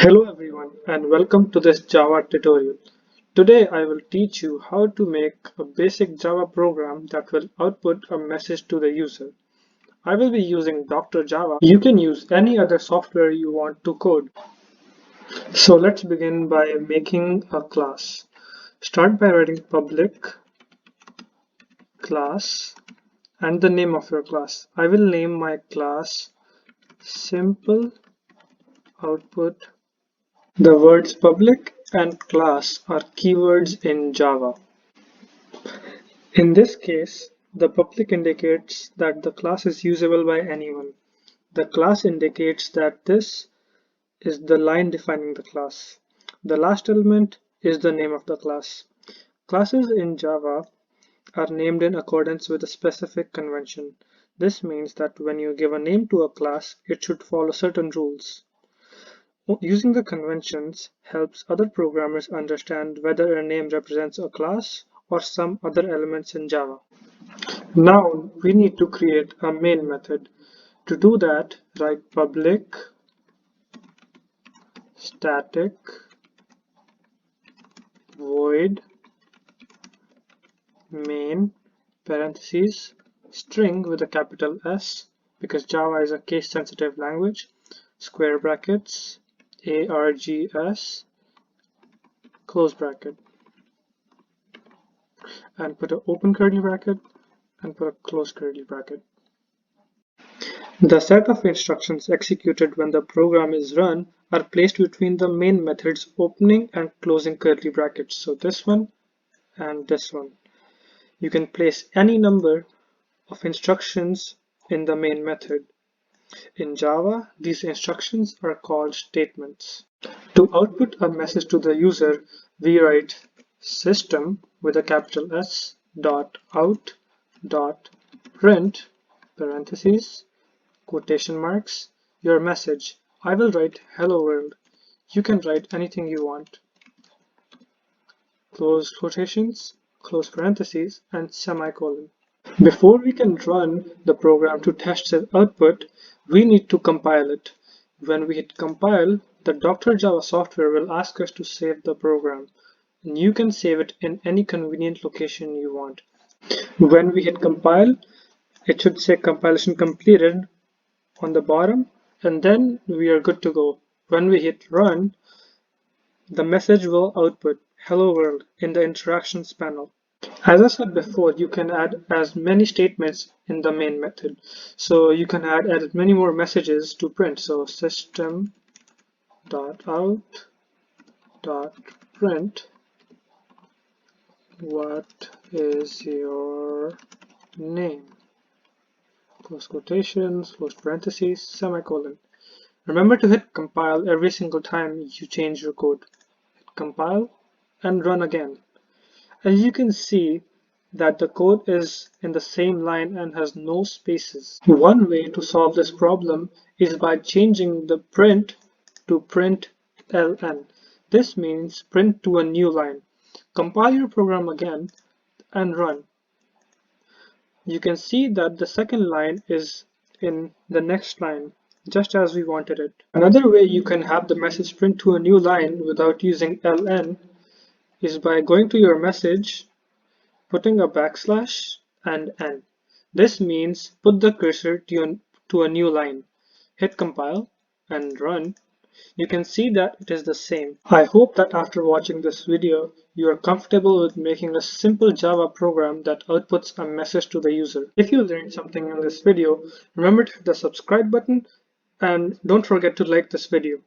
Hello everyone and welcome to this Java tutorial. Today I will teach you how to make a basic Java program that will output a message to the user. I will be using Dr. Java. You can use any other software you want to code. So let's begin by making a class. Start by writing public class and the name of your class. I will name my class simple output. The words public and class are keywords in Java. In this case, the public indicates that the class is usable by anyone. The class indicates that this is the line defining the class. The last element is the name of the class. Classes in Java are named in accordance with a specific convention. This means that when you give a name to a class, it should follow certain rules. Using the conventions helps other programmers understand whether a name represents a class or some other elements in Java. Now we need to create a main method. To do that, write public static void main parentheses string with a capital S because Java is a case sensitive language, square brackets args close bracket, and put an open curly bracket and put a close curly bracket. The set of instructions executed when the program is run are placed between the main method's opening and closing curly brackets. So this one and this one. You can place any number of instructions in the main method. In Java, these instructions are called statements. To output a message to the user, we write system with a capital S dot out dot print parentheses quotation marks your message. I will write hello world. You can write anything you want. Close quotations, close parentheses, and semicolon. Before we can run the program to test the output, we need to compile it. When we hit compile, the Dr. Java software will ask us to save the program. And you can save it in any convenient location you want. When we hit compile, it should say compilation completed on the bottom, and then we are good to go. When we hit run, the message will output hello world in the interactions panel. As I said before, you can add as many statements in the main method. So you can add as many more messages to print. So system.out.print what is your name? Close quotations, close parentheses, semicolon. Remember to hit compile every single time you change your code. Hit compile and run again. As you can see that the code is in the same line and has no spaces. One way to solve this problem is by changing the print to print ln. This means print to a new line. Compile your program again and run. You can see that the second line is in the next line, just as we wanted it. Another way you can have the message print to a new line without using ln is by going to your message, putting a backslash and n. This means put the cursor to a new line. Hit compile and run. You can see that it is the same. I hope that after watching this video, you are comfortable with making a simple Java program that outputs a message to the user. If you learned something in this video, remember to hit the subscribe button and don't forget to like this video.